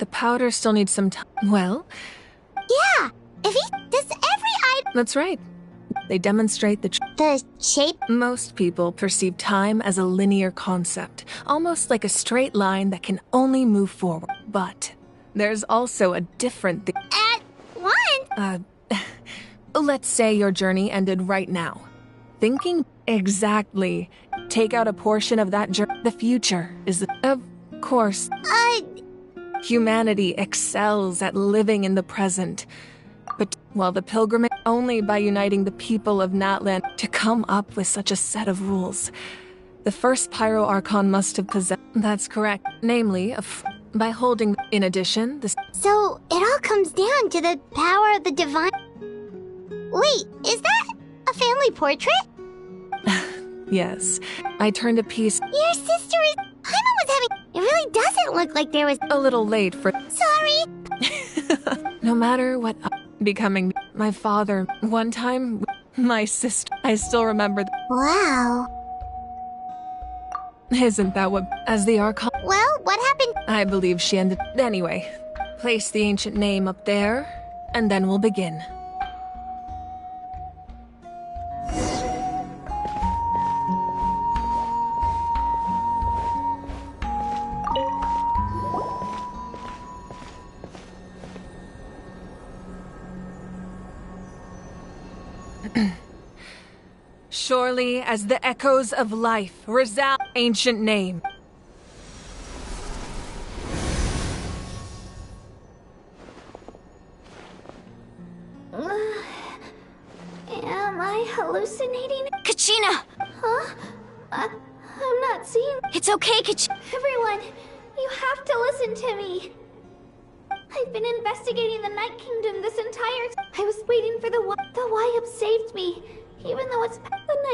The powder still needs some time. Well, Yeah, does every item... that's right. They demonstrate The shape? Most people perceive time as a linear concept, almost like a straight line that can only move forward. But there's also a different thing. At once? Let's say your journey ended right now. Thinking exactly. Take out a portion of that journey. The future is, of course, humanity excels at living in the present. But while the pilgrimage only by uniting the people of Natlan to come up with such a set of rules. The first pyro archon must have possessed. That's correct. Namely, by holding. In addition, the. So, it all comes down to the power of the divine... Wait, is that a family portrait? Yes. I turned a piece. Your sister is... Paimon was having... It really doesn't look like there was... A little late for. Sorry! No matter what. Becoming my father. One time, my sister. I still remember. Wow. Isn't that what. As the archon. Well, what happened? I believe she ended. Anyway, place the ancient name up there, and then we'll begin. Surely as the echoes of life resound ancient name. Am I hallucinating? Kachina! Huh? I'm not seeing... It's okay, Kachina. Everyone, you have to listen to me. I've been investigating the Night Kingdom this entire time. I was waiting for the Wyup saved me. Even though the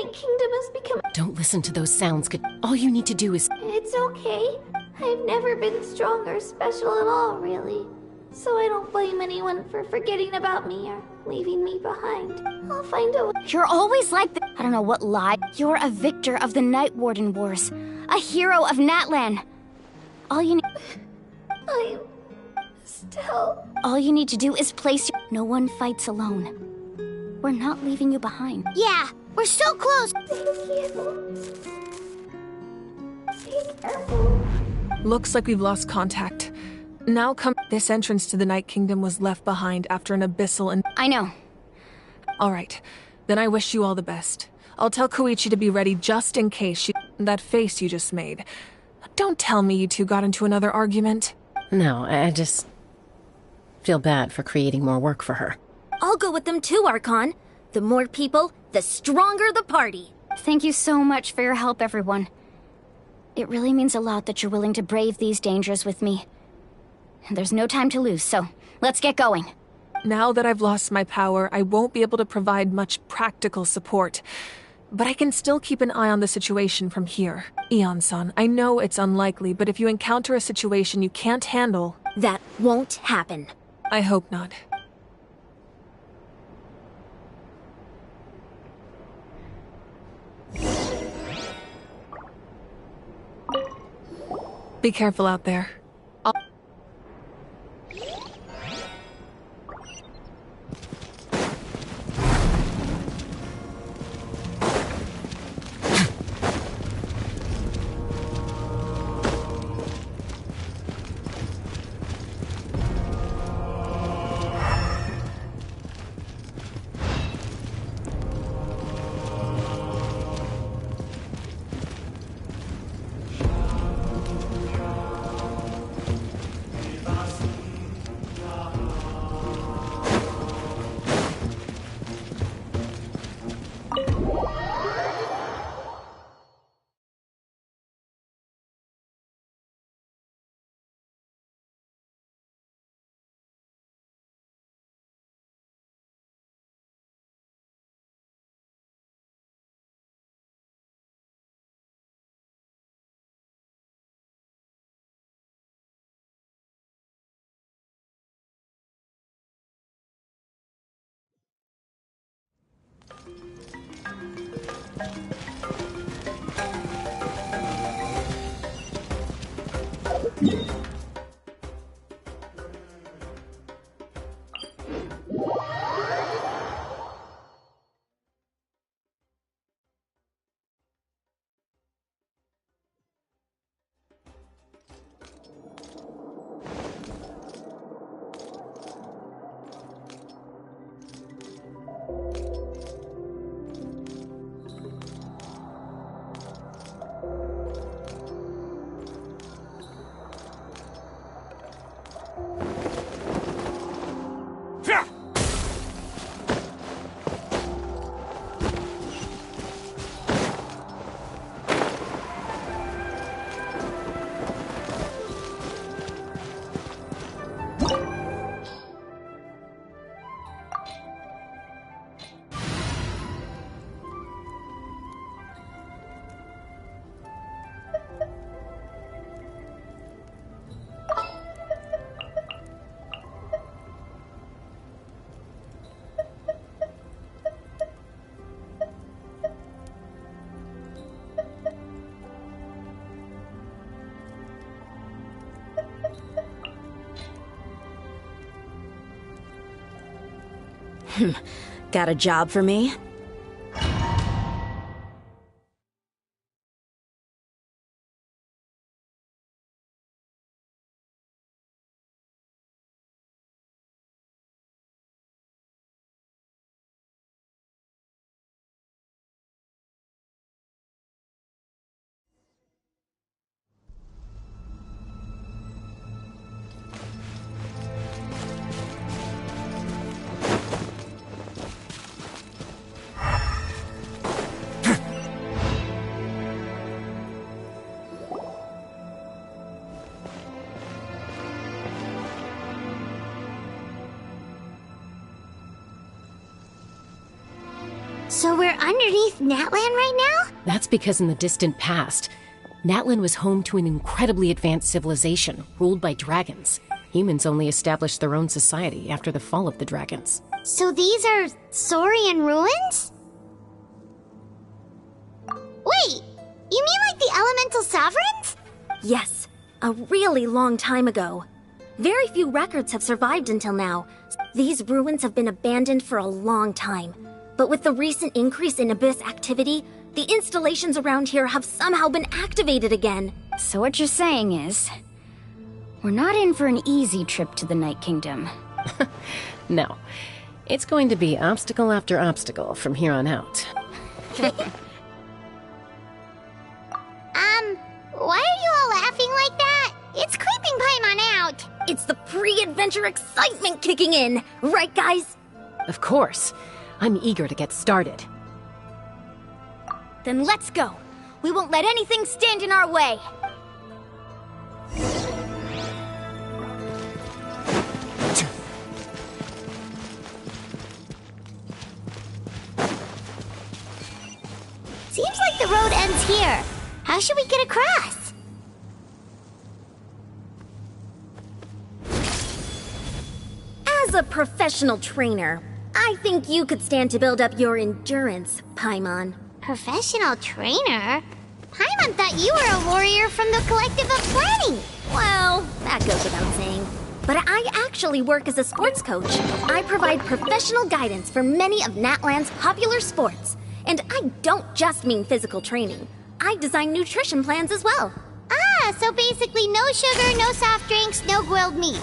Night Kingdom has become... Don't listen to those sounds. All you need to do is... It's okay. I've never been strong or special at all, really. So I don't blame anyone for forgetting about me or leaving me behind. I'll find a way. You're always like that. I don't know what lie. You're a victor of the Night Warden Wars. A hero of Natlan. All you need... I'm... still... All you need to do is place your... No one fights alone. We're not leaving you behind. Yeah, we're so close! Thank you. Be careful. Looks like we've lost contact. Now come. This entrance to the Night Kingdom was left behind after an abyssal and. I know. Alright, then I wish you all the best. I'll tell Koichi to be ready just in case that face you just made. Don't tell me you two got into another argument. No, I just feel bad for creating more work for her. I'll go with them too, Archon. The more people, the stronger the party. Thank you so much for your help, everyone. It really means a lot that you're willing to brave these dangers with me. And there's no time to lose, so let's get going. Now that I've lost my power, I won't be able to provide much practical support. But I can still keep an eye on the situation from here. Eon-san, I know it's unlikely, but if you encounter a situation you can't handle... That won't happen. I hope not. Be careful out there. Got a job for me? So we're underneath Natlan right now? That's because in the distant past, Natlan was home to an incredibly advanced civilization ruled by dragons. Humans only established their own society after the fall of the dragons. So these are Saurian ruins? Wait, you mean like the elemental sovereigns? Yes, a really long time ago. Very few records have survived until now. These ruins have been abandoned for a long time. But with the recent increase in Abyss activity, the installations around here have somehow been activated again. So what you're saying is, we're not in for an easy trip to the Night Kingdom. No. It's going to be obstacle after obstacle from here on out. Why are you all laughing like that? It's creeping Paimon out. It's the pre-adventure excitement kicking in, right guys? Of course. I'm eager to get started. Then let's go. We won't let anything stand in our way. Seems like the road ends here. How should we get across? As a professional trainer, I think you could stand to build up your endurance, Paimon. Professional trainer? Paimon thought you were a warrior from the Collective of Planning. Well, that goes without saying. But I actually work as a sports coach. I provide professional guidance for many of Natlan's popular sports. And I don't just mean physical training. I design nutrition plans as well. Ah, so basically no sugar, no soft drinks, no grilled meat.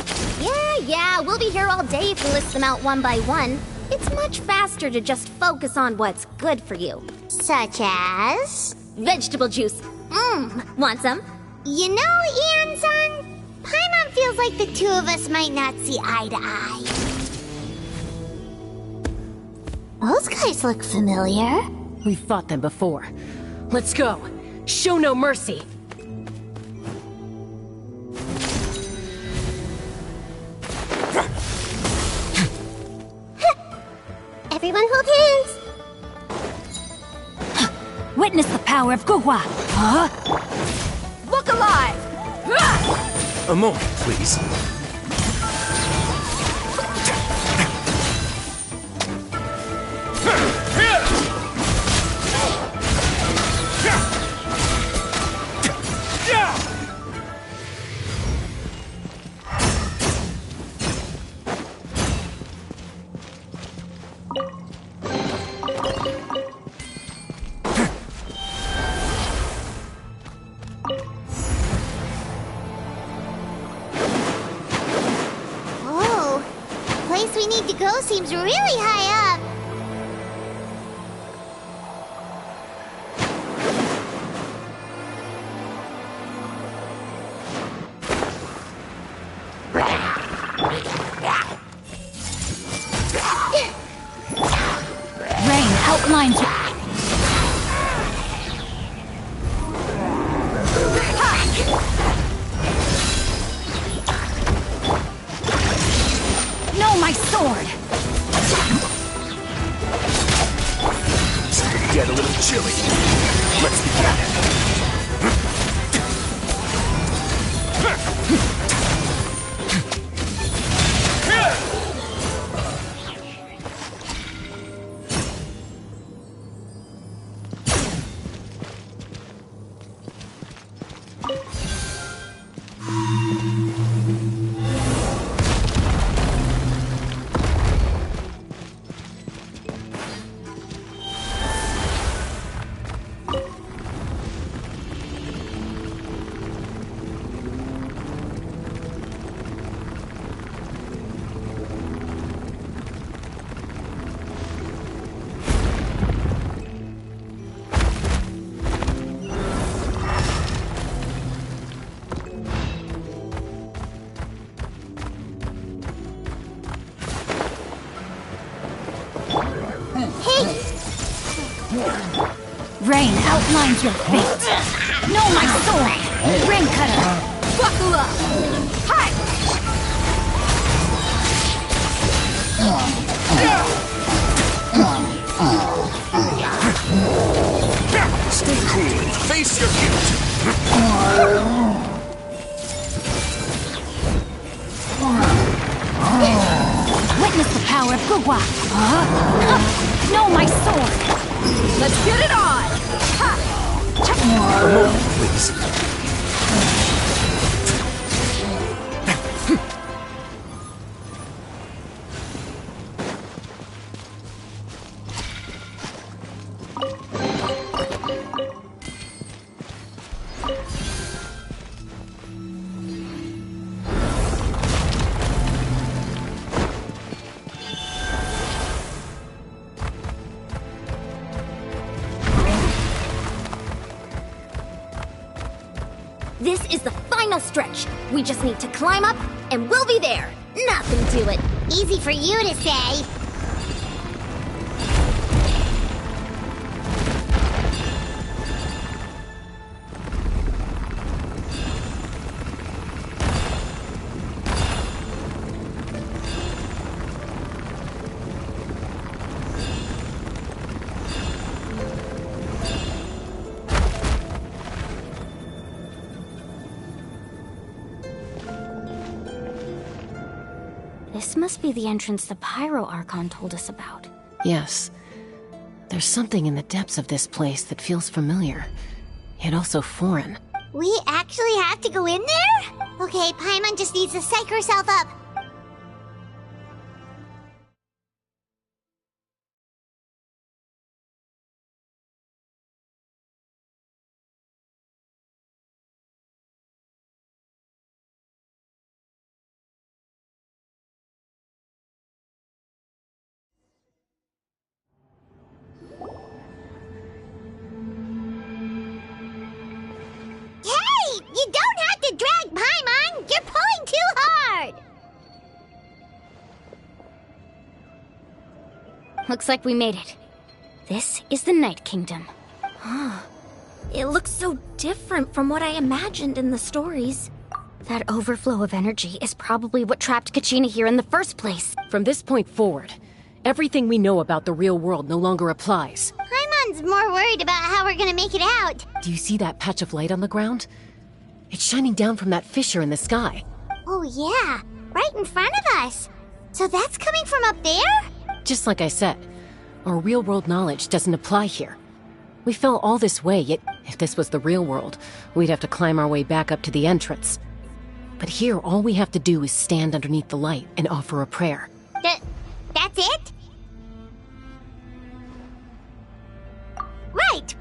Yeah, we'll be here all day if we list them out one by one. It's much faster to just focus on what's good for you. Such as? Vegetable juice. Want some? You know, Ian-san, Paimon feels like the two of us might not see eye to eye. Those guys look familiar. We've fought them before. Let's go. Show no mercy. Everyone hold hands. Witness the power of Guhua! Huh? Look alive! A moment, please. Oh, the place we need to go seems really high up. Rain outlines... No, my sword! Rain outlines your fate. Know my sword! Rain cutter! Buckle up! Hi! Stay cool. Face your guilt. Witness the power of Gugwa! Know my sword! Let's get it on! A moment, please. This is the final stretch. We just need to climb up, and we'll be there. Nothing to it. Easy for you to say. This must be the entrance the Pyro Archon told us about. Yes. There's something in the depths of this place that feels familiar, yet also foreign. We actually have to go in there? Okay, Paimon just needs to psych herself up. Hey! You don't have to drag Paimon! You're pulling too hard! Looks like we made it. This is the Night Kingdom. It looks so different from what I imagined in the stories. That overflow of energy is probably what trapped Kachina here in the first place. From this point forward, everything we know about the real world no longer applies. Paimon's more worried about how we're gonna make it out. Do you see that patch of light on the ground? It's shining down from that fissure in the sky. Oh yeah, right in front of us. So that's coming from up there? Just like I said, our real-world knowledge doesn't apply here. We fell all this way, yet if this was the real world, we'd have to climb our way back up to the entrance. But here, all we have to do is stand underneath the light and offer a prayer. That's it?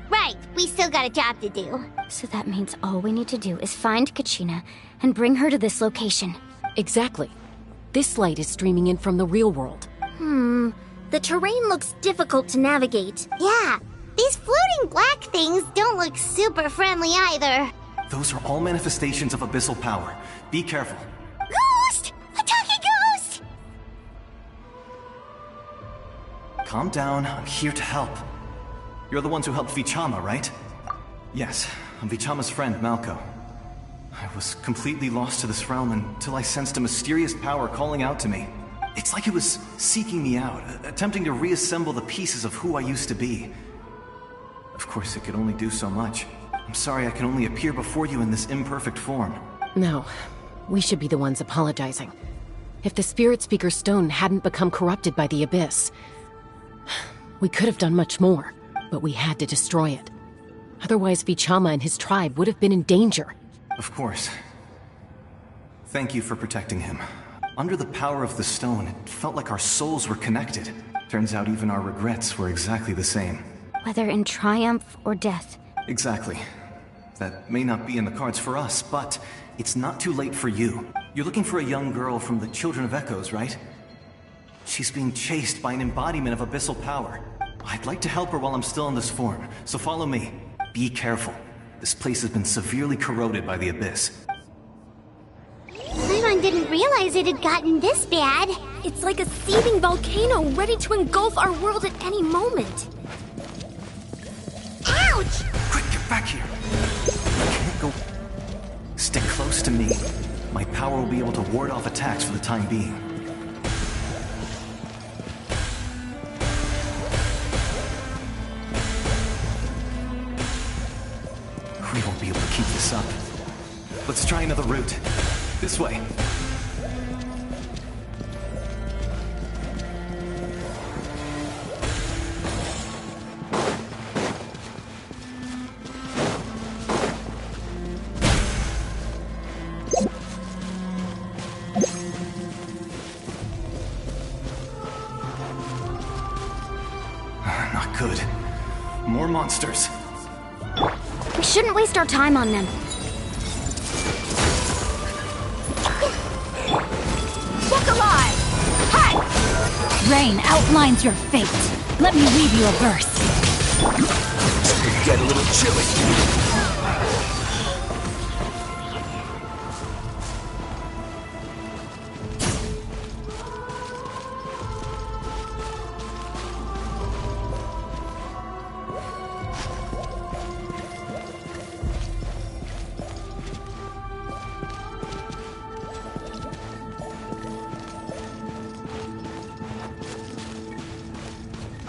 Right. We still got a job to do. So that means all we need to do is find Kachina and bring her to this location. Exactly. This light is streaming in from the real world. The terrain looks difficult to navigate. Yeah, these floating black things don't look super friendly either. Those are all manifestations of abyssal power. Be careful. Ghost! A talking ghost! Calm down, I'm here to help. You're the ones who helped Vichama, right? Yes, I'm Vichama's friend, Malko. I was completely lost to this realm until I sensed a mysterious power calling out to me. It's like it was seeking me out, attempting to reassemble the pieces of who I used to be. Of course, it could only do so much. I'm sorry I can only appear before you in this imperfect form. No, we should be the ones apologizing. If the Spirit Speaker Stone hadn't become corrupted by the Abyss, we could have done much more, but we had to destroy it. Otherwise, Vichama and his tribe would have been in danger. Of course. Thank you for protecting him. Under the power of the stone, it felt like our souls were connected. Turns out even our regrets were exactly the same. Whether in triumph or death. Exactly. That may not be in the cards for us, but it's not too late for you. You're looking for a young girl from the Children of Echoes, right? She's being chased by an embodiment of abyssal power. I'd like to help her while I'm still in this form, so follow me. Be careful. This place has been severely corroded by the Abyss. Paimon didn't realize it had gotten this bad. It's like a seething volcano ready to engulf our world at any moment. Ow! Ouch! Quick, get back here! You can't go... Stick close to me. My power will be able to ward off attacks for the time being. We won't be able to keep this up. Let's try another route. This way. Not good. More monsters. We shouldn't waste our time on them. Look alive! Hi! Rain outlines your fate. Let me read you a verse. Get a little chilly.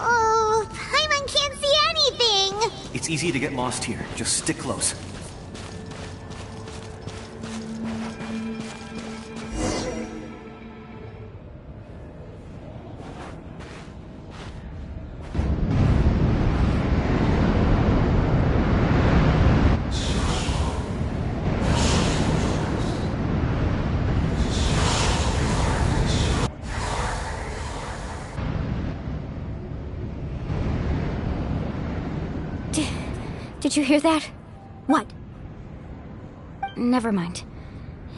Oh, Paimon can't see anything! It's easy to get lost here. Just stick close. Did you hear that? What? Never mind.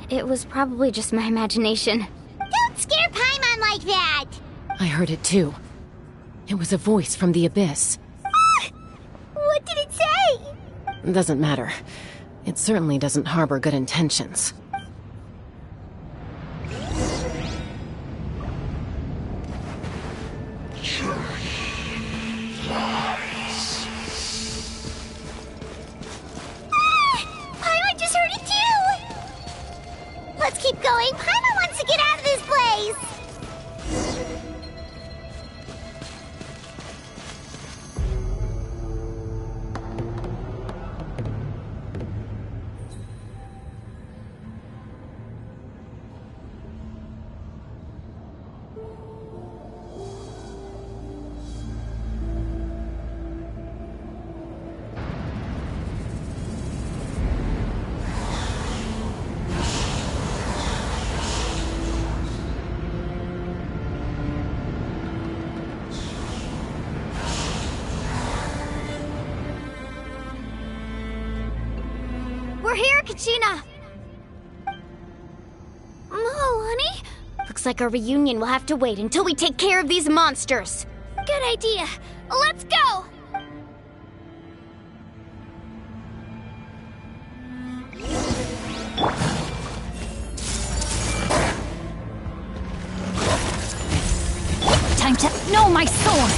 It was probably just my imagination. Don't scare Paimon like that! I heard it too. It was a voice from the abyss. What did it say? Doesn't matter. It certainly doesn't harbor good intentions. Paimon just heard it too! Let's keep going. Paimon wants to get out of this place! We're here, Kachina! Oh, honey? Looks like our reunion will have to wait until we take care of these monsters. Good idea. Let's go! Time to... No, my sword!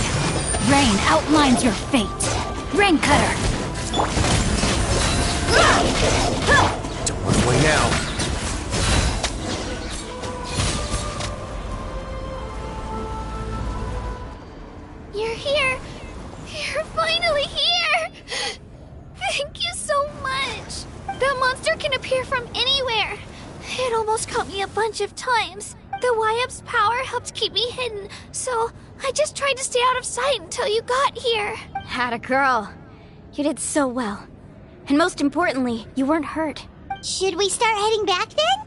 Rain outlines your fate. Rain cutter! Don't run away now. You're here. You're finally here. Thank you so much. That monster can appear from anywhere. It almost caught me a bunch of times. The Y-Up's power helped keep me hidden, so I just tried to stay out of sight until you got here. Had a girl. You did so well. And most importantly, you weren't hurt. Should we start heading back then?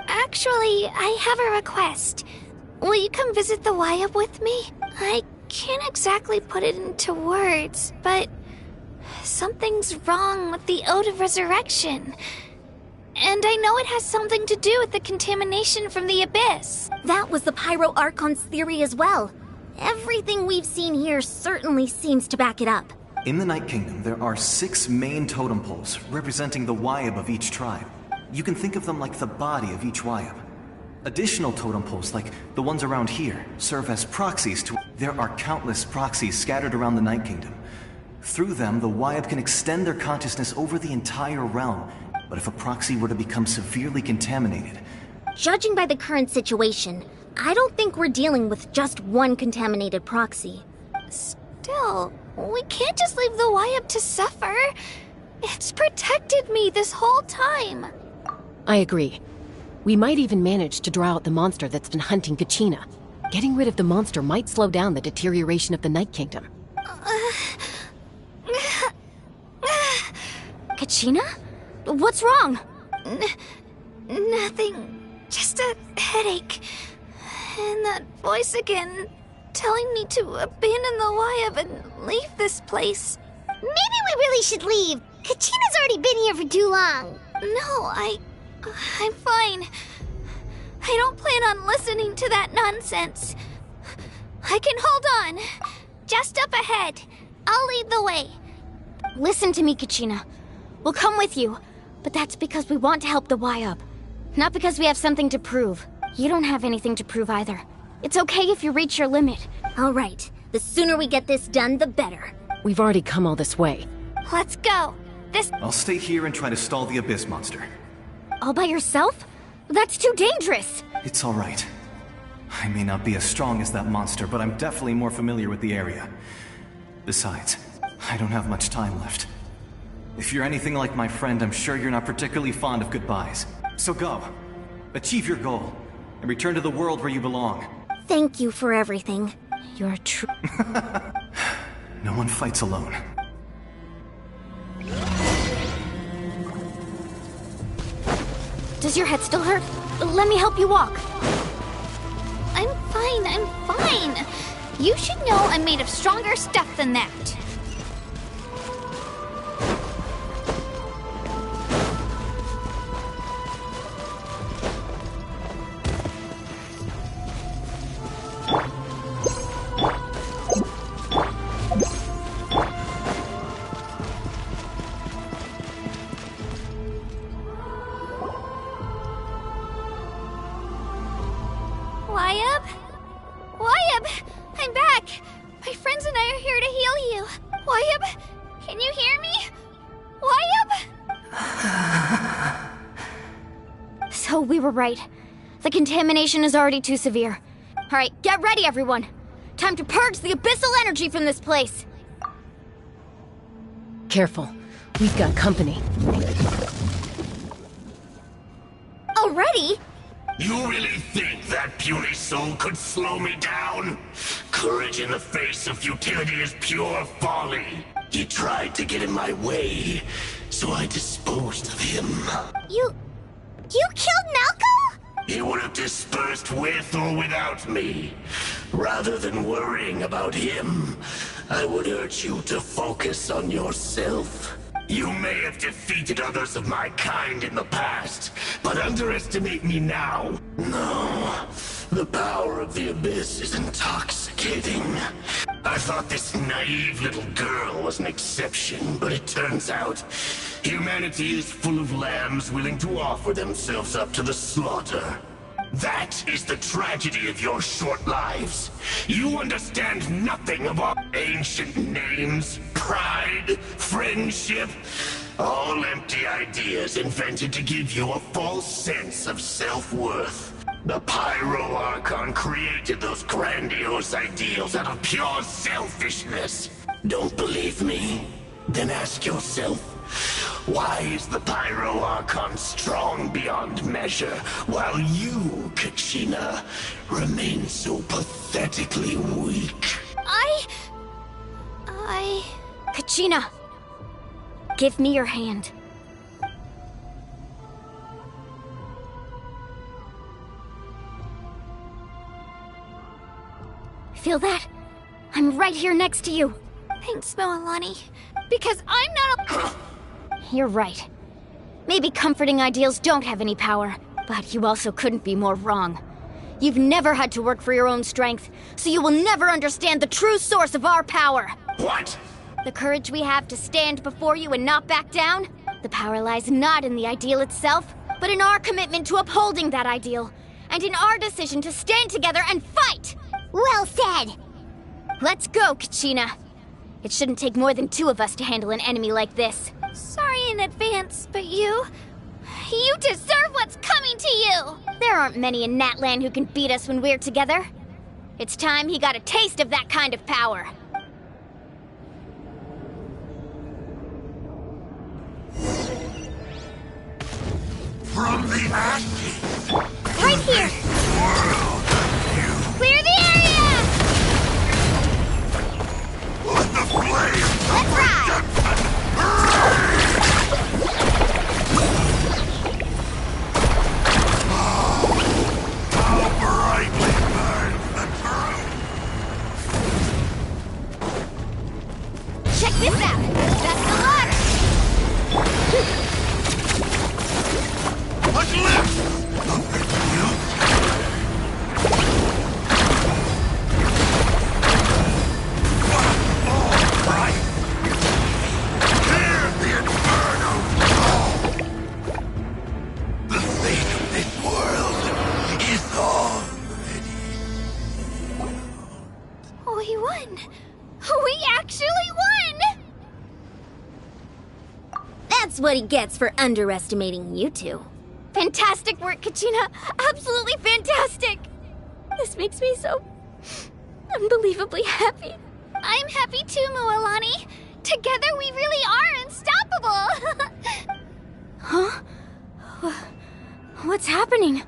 Actually, I have a request. Will you come visit the Y-Up with me? I can't exactly put it into words, but something's wrong with the Ode of Resurrection. And I know it has something to do with the contamination from the Abyss. That was the Pyro Archon's theory as well. Everything we've seen here certainly seems to back it up. In the Night Kingdom, there are 6 main totem poles representing the Y-Up of each tribe. You can think of them like the body of each Y-Up. Additional totem poles, like the ones around here, serve as proxies to... There are countless proxies scattered around the Night Kingdom. Through them, the Wyab can extend their consciousness over the entire realm. But if a proxy were to become severely contaminated... Judging by the current situation, I don't think we're dealing with just one contaminated proxy. Still, we can't just leave the Wyab to suffer. It's protected me this whole time. I agree. We might even manage to draw out the monster that's been hunting Kachina. Getting rid of the monster might slow down the deterioration of the Night Kingdom. Kachina? What's wrong? Nothing. Just a headache. And that voice again, telling me to abandon the Wyab and leave this place. Maybe we really should leave. Kachina's already been here for too long. No, I'm fine. I don't plan on listening to that nonsense. I can hold on. Just up ahead. I'll lead the way. Listen to me, Kachina. We'll come with you, but that's because we want to help the Wyab. Not because we have something to prove. You don't have anything to prove either. It's okay if you reach your limit. All right. The sooner we get this done, the better. We've already come all this way. Let's go. I'll stay here and try to stall the Abyss monster. All by yourself? That's too dangerous. It's all right. I may not be as strong as that monster, but I'm definitely more familiar with the area. Besides, I don't have much time left. If you're anything like my friend, I'm sure you're not particularly fond of goodbyes. So go. Achieve your goal. And return to the world where you belong. Thank you for everything. You're true. No one fights alone. Does your head still hurt? Let me help you walk. I'm fine. You should know I'm made of stronger stuff than that. Wyab! I'm back! My friends and I are here to heal you. Wyab, can you hear me? Wyab? So we were right. The contamination is already too severe. Alright, get ready, everyone. Time to purge the abyssal energy from this place. Careful. We've got company. Already? You really think that puny soul could slow me down? Courage in the face of futility is pure folly. He tried to get in my way, so I disposed of him. You killed Malco? He would have dispersed with or without me. Rather than worrying about him, I would urge you to focus on yourself. You may have defeated others of my kind in the past, but underestimate me now. No, the power of the Abyss is intoxicating. I thought this naive little girl was an exception, but it turns out humanity is full of lambs willing to offer themselves up to the slaughter. That is the tragedy of your short lives. You understand nothing of our ancient names, pride, friendship. All empty ideas invented to give you a false sense of self-worth. The Pyro Archon created those grandiose ideals out of pure selfishness. Don't believe me? Then ask yourself, why is the Pyro Archon strong beyond measure, while you, Kachina, remain so pathetically weak? Kachina, give me your hand. Feel that? I'm right here next to you. Thanks, Moalani. Because I'm not a... You're right. Maybe comforting ideals don't have any power, but you also couldn't be more wrong. You've never had to work for your own strength, so you will never understand the true source of our power. What? The courage we have to stand before you and not back down? The power lies not in the ideal itself, but in our commitment to upholding that ideal, and in our decision to stand together and fight! Well said! Let's go, Kachina. It shouldn't take more than 2 of us to handle an enemy like this. Sorry in advance, but you deserve what's coming to you! There aren't many in Natlan who can beat us when we're together. It's time he got a taste of that kind of power. From the ashes! Right here! World, Clear the area! let the flames Let's ride! How brightly burns the truth! Check this out! That's the ladder! What's left of the future? One more bright! Clear the inferno! The fate of this world is already... We won! We actually won! That's what he gets for underestimating you two. Fantastic work, Kachina! Absolutely fantastic! This makes me so... unbelievably happy. I'm happy too, Mualani. Together we really are unstoppable! Huh? What's happening?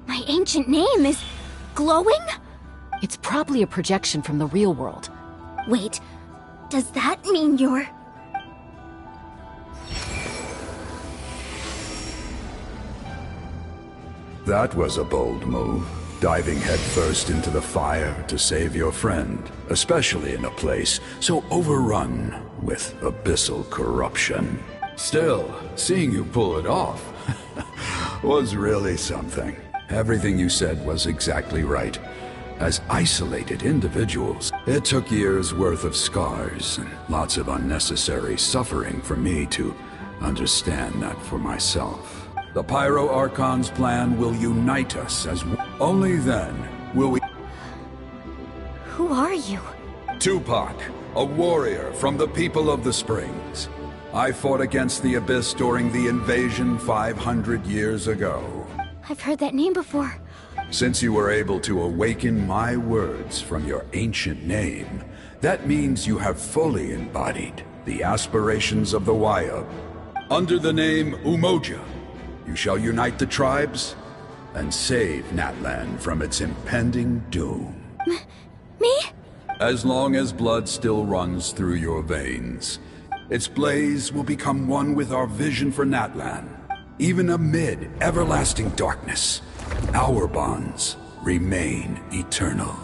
My ancient name is... glowing? It's probably a projection from the real world. Wait, does that mean you're... That was a bold move, diving headfirst into the fire to save your friend, especially in a place so overrun with abyssal corruption. Still, seeing you pull it off was really something. Everything you said was exactly right. As isolated individuals, it took years' worth of scars and lots of unnecessary suffering for me to understand that for myself. The Pyro Archon's plan will unite us as one. Only then will we... Who are you? Tupac, a warrior from the people of the Springs. I fought against the Abyss during the invasion 500 years ago. I've heard that name before. Since you were able to awaken my words from your ancient name, that means you have fully embodied the aspirations of the Wayab. Under the name Umoja, you shall unite the tribes and save Natlan from its impending doom. Me? As long as blood still runs through your veins, its blaze will become one with our vision for Natlan. Even amid everlasting darkness, our bonds remain eternal.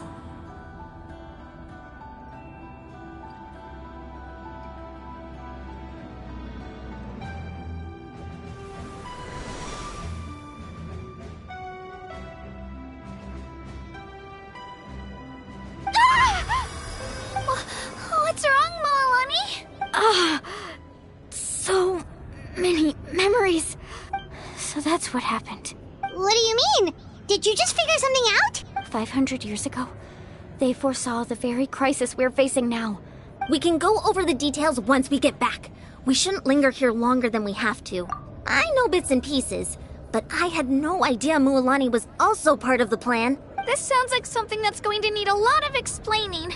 What's wrong, Mualani? So many memories. So that's what happened. What do you mean? Did you just figure something out? 500 years ago, they foresaw the very crisis we're facing now. We can go over the details once we get back. We shouldn't linger here longer than we have to. I know bits and pieces, but I had no idea Mualani was also part of the plan. This sounds like something that's going to need a lot of explaining.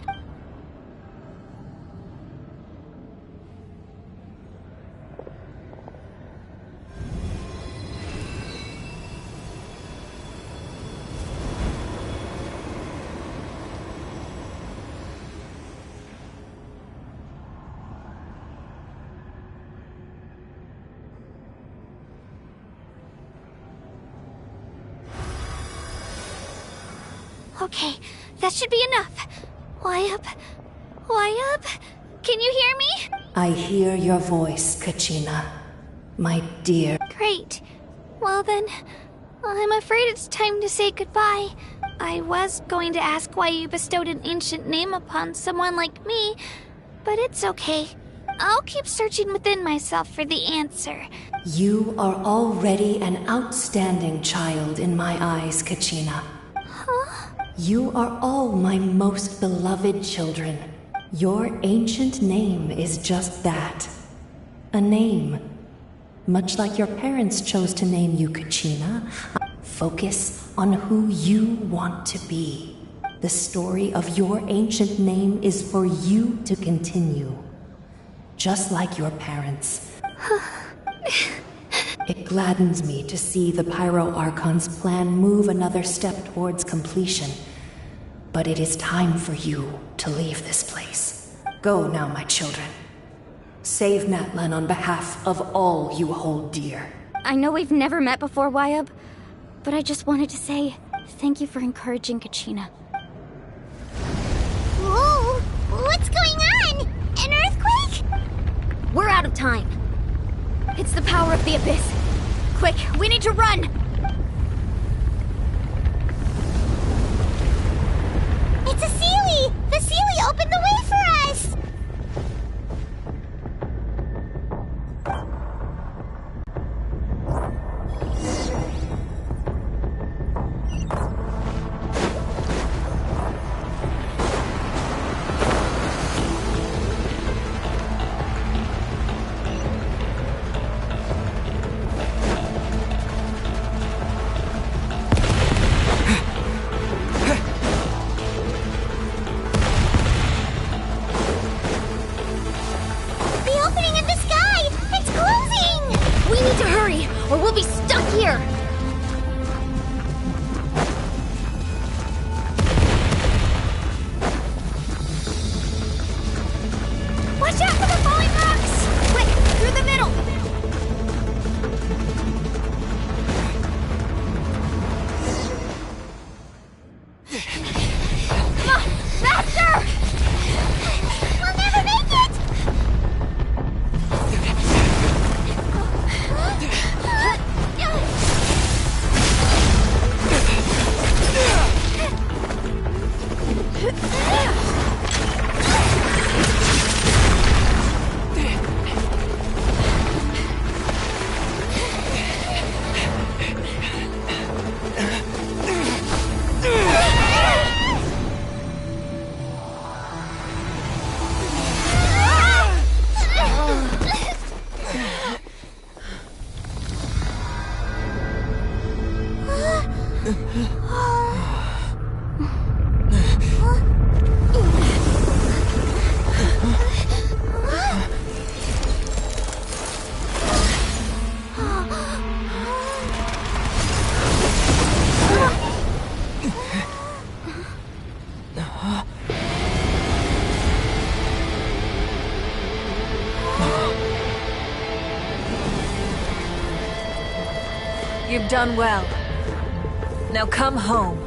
Okay, that should be enough. Wayab? Can you hear me? I hear your voice, Kachina. My dear. Great. Well then, I'm afraid it's time to say goodbye. I was going to ask why you bestowed an ancient name upon someone like me, but it's okay. I'll keep searching within myself for the answer. You are already an outstanding child in my eyes, Kachina. Huh? You are all my most beloved children. Your ancient name is just that. A name. Much like your parents chose to name you Kachina, focus on who you want to be. The story of your ancient name is for you to continue. Just like your parents. It gladdens me to see the Pyro Archon's plan move another step towards completion. But it is time for you to leave this place. Go now, my children. Save Natlan on behalf of all you hold dear. I know we've never met before, Wyab, but I just wanted to say thank you for encouraging Kachina. Whoa! What's going on? An earthquake? We're out of time. It's the power of the Abyss. Quick, we need to run! It's a Seelie! The Seelie opened the way for us! Or we'll be stuck here! Watch out for the falling rocks! Quick, through the middle! Come on, faster! We'll never make it! You've done well. Now come home.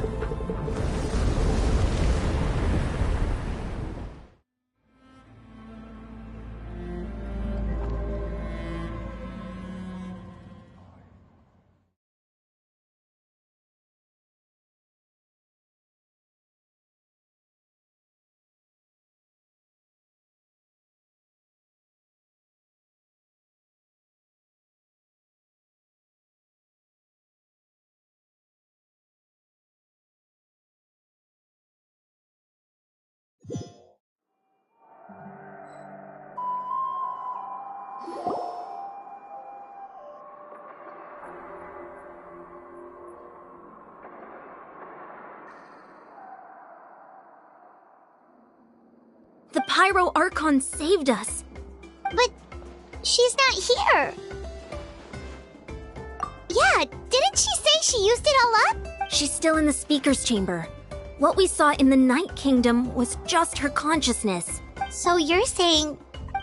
The Pyro Archon saved us. But she's not here. Yeah, didn't she say she used it all up? She's still in the Speaker's Chamber. What we saw in the Night Kingdom was just her consciousness. So you're saying...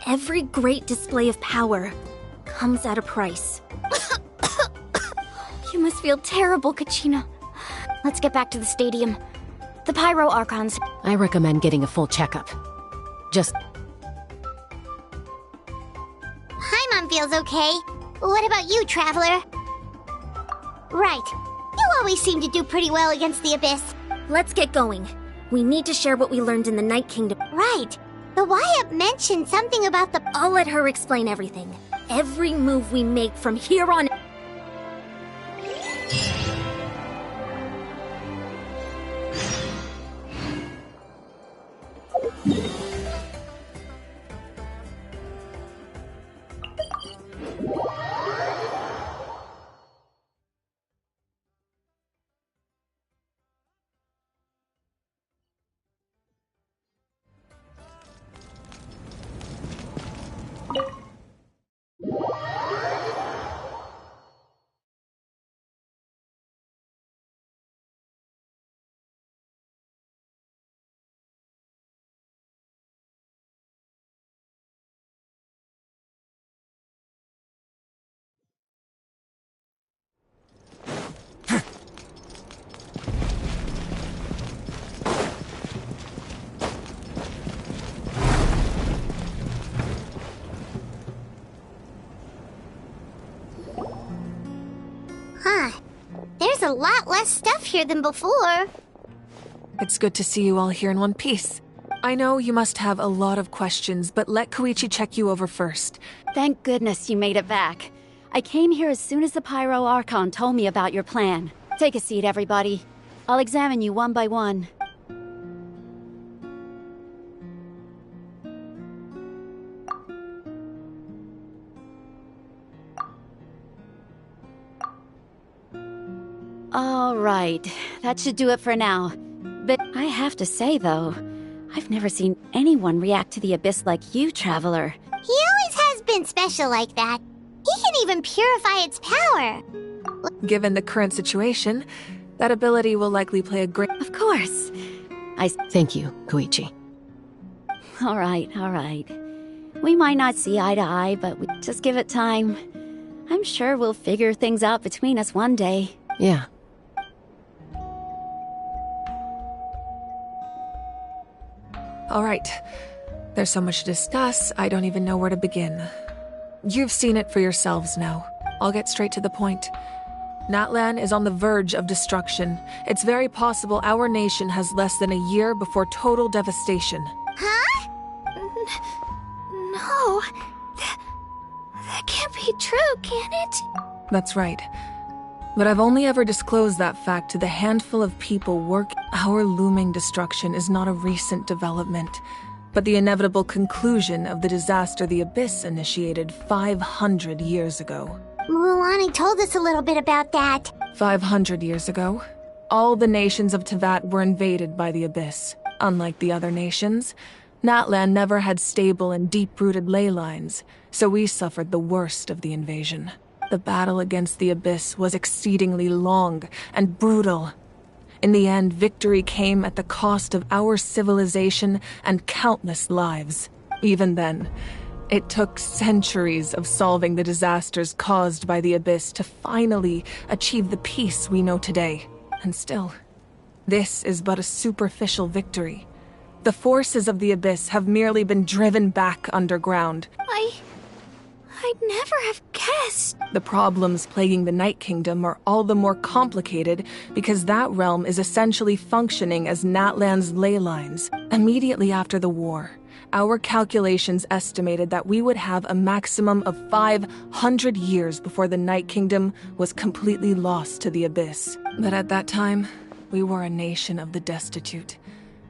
Every great display of power comes at a price. You must feel terrible, Kachina. Let's get back to the stadium. The Pyro Archons. I recommend getting a full checkup. Just... Paimon feels okay. What about you, Traveler? Right. You always seem to do pretty well against the Abyss. Let's get going. We need to share what we learned in the Night Kingdom. Right. The Wyab mentioned something about the... I'll let her explain everything. Every move we make from here on... a lot less stuff here than before. It's good to see you all here in one piece. I know you must have a lot of questions, but let Koichi check you over first. Thank goodness you made it back. I came here as soon as the Pyro Archon told me about your plan. Take a seat, everybody. I'll examine you one by one. All right, that should do it for now. But I have to say, though, I've never seen anyone react to the Abyss like you, Traveler. He always has been special like that. He can even purify its power. Given the current situation, that ability will likely play a great... Of course. Thank you, Koichi. All right. We might not see eye to eye, but we just give it time. I'm sure we'll figure things out between us one day. Yeah. All right. There's so much to discuss, I don't even know where to begin. You've seen it for yourselves now. I'll get straight to the point. Natlan is on the verge of destruction. It's very possible our nation has less than a year before total devastation. Huh? No. That can't be true, can it? That's right. But I've only ever disclosed that fact to the handful of people Our looming destruction is not a recent development, but the inevitable conclusion of the disaster the Abyss initiated 500 years ago. Mulan told us a little bit about that. 500 years ago, all the nations of Teyvat were invaded by the Abyss. Unlike the other nations, Natlan never had stable and deep-rooted ley lines, so we suffered the worst of the invasion. The battle against the Abyss was exceedingly long and brutal. In the end, victory came at the cost of our civilization and countless lives. Even then, it took centuries of solving the disasters caused by the Abyss to finally achieve the peace we know today. And still, this is but a superficial victory. The forces of the Abyss have merely been driven back underground. I'd never have guessed. The problems plaguing the Night Kingdom are all the more complicated because that realm is essentially functioning as Natlan's ley lines. Immediately after the war, our calculations estimated that we would have a maximum of 500 years before the Night Kingdom was completely lost to the Abyss. But at that time, we were a nation of the destitute.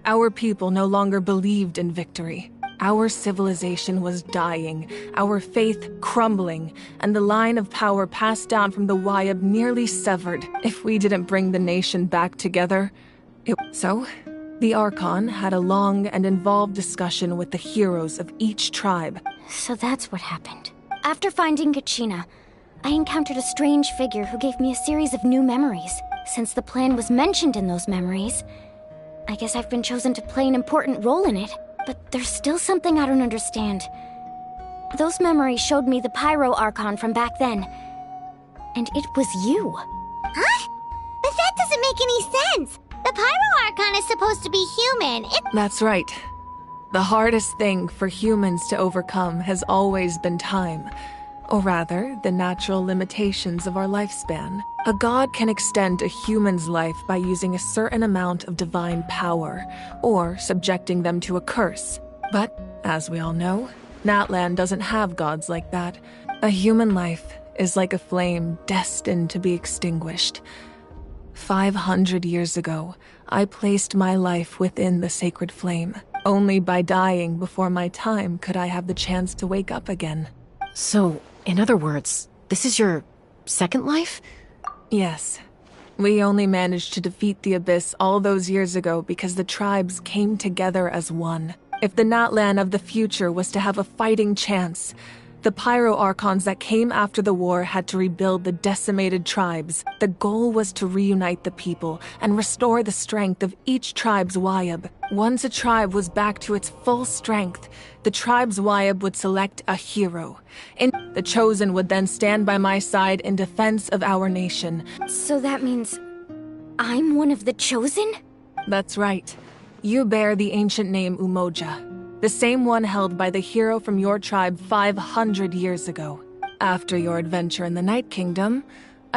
Our people no longer believed in victory. Our civilization was dying, our faith crumbling, and the line of power passed down from the Wayab nearly severed. If we didn't bring the nation back together, So, the Archon had a long and involved discussion with the heroes of each tribe. So that's what happened. After finding Kachina, I encountered a strange figure who gave me a series of new memories. Since the plan was mentioned in those memories, I guess I've been chosen to play an important role in it. But there's still something I don't understand. Those memories showed me the Pyro Archon from back then. And it was you. Huh? But that doesn't make any sense. The Pyro Archon is supposed to be human. That's right. The hardest thing for humans to overcome has always been time. Or rather, the natural limitations of our lifespan. A god can extend a human's life by using a certain amount of divine power, or subjecting them to a curse. But, as we all know, Natlan doesn't have gods like that. A human life is like a flame destined to be extinguished. 500 years ago, I placed my life within the sacred flame. Only by dying before my time could I have the chance to wake up again. So, in other words, this is your second life? Yes. We only managed to defeat the Abyss all those years ago because the tribes came together as one. If the Natlan of the future was to have a fighting chance, the Pyro Archons that came after the war had to rebuild the decimated tribes. The goal was to reunite the people and restore the strength of each tribe's Wayab. Once a tribe was back to its full strength, the tribe's Wayab would select a hero. The Chosen would then stand by my side in defense of our nation. So that means I'm one of the Chosen? That's right. You bear the ancient name Umoja, the same one held by the hero from your tribe 500 years ago. After your adventure in the Night Kingdom,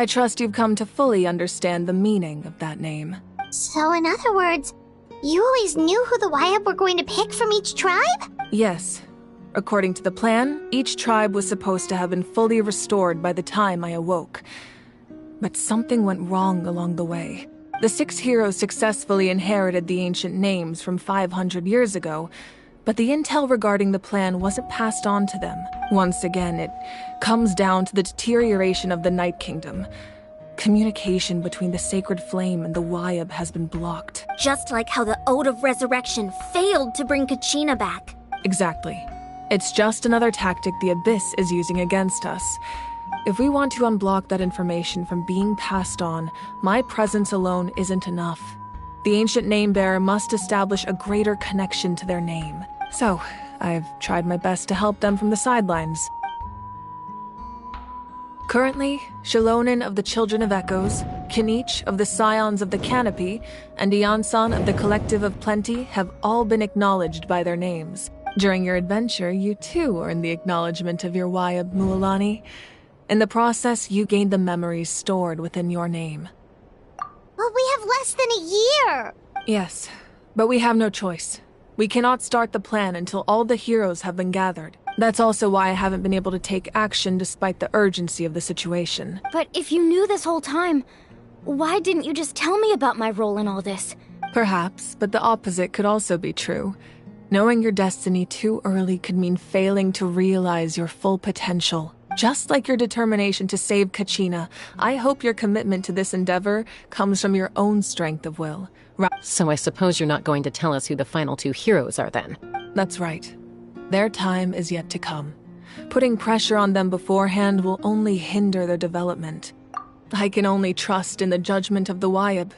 I trust you've come to fully understand the meaning of that name. So in other words, you always knew who the Wyatt were going to pick from each tribe? Yes. According to the plan, each tribe was supposed to have been fully restored by the time I awoke. But something went wrong along the way. The 6 heroes successfully inherited the ancient names from 500 years ago, but the intel regarding the plan wasn't passed on to them. Once again, it comes down to the deterioration of the Night Kingdom. Communication between the Sacred Flame and the Wyatt has been blocked. Just like how the Ode of Resurrection failed to bring Kachina back. Exactly. It's just another tactic the Abyss is using against us. If we want to unblock that information from being passed on, my presence alone isn't enough. The ancient name-bearer must establish a greater connection to their name. So, I've tried my best to help them from the sidelines. Currently, Shalonin of the Children of Echoes, Kinich of the Scions of the Canopy, and Iansan of the Collective of Plenty have all been acknowledged by their names. During your adventure, you too earned the acknowledgement of your Wyatt Mualani. In the process, you gained the memories stored within your name. But we have less than a year! Yes, but we have no choice. We cannot start the plan until all the heroes have been gathered. That's also why I haven't been able to take action despite the urgency of the situation. But if you knew this whole time, why didn't you just tell me about my role in all this? Perhaps, but the opposite could also be true. Knowing your destiny too early could mean failing to realize your full potential. Just like your determination to save Kachina, I hope your commitment to this endeavor comes from your own strength of will. So I suppose you're not going to tell us who the final 2 heroes are then? That's right. Their time is yet to come. Putting pressure on them beforehand will only hinder their development. I can only trust in the judgment of the Wyatt.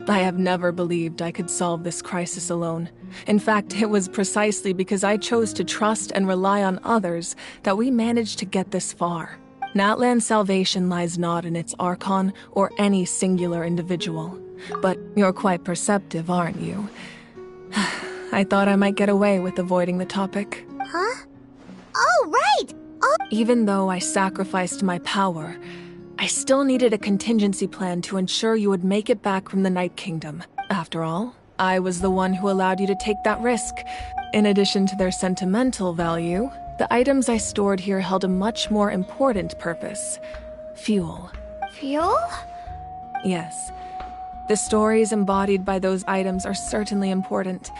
I have never believed I could solve this crisis alone. In fact, it was precisely because I chose to trust and rely on others that we managed to get this far. Natlan's salvation lies not in its archon or any singular individual. But you're quite perceptive, aren't you? I thought I might get away with avoiding the topic. Huh? Oh, right! Oh. Even though I sacrificed my power, I still needed a contingency plan to ensure you would make it back from the Night Kingdom. After all, I was the one who allowed you to take that risk. In addition to their sentimental value, the items I stored here held a much more important purpose. Fuel. Fuel? Yes. The stories embodied by those items are certainly important,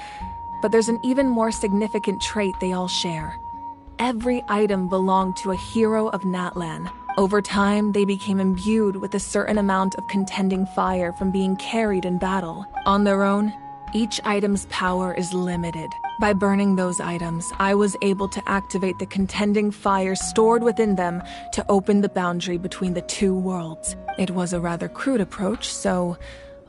but there's an even more significant trait they all share. Every item belonged to a hero of Natlan. Over time, they became imbued with a certain amount of contending fire from being carried in battle. On their own, each item's power is limited. By burning those items, I was able to activate the contending fire stored within them to open the boundary between the 2 worlds. It was a rather crude approach, so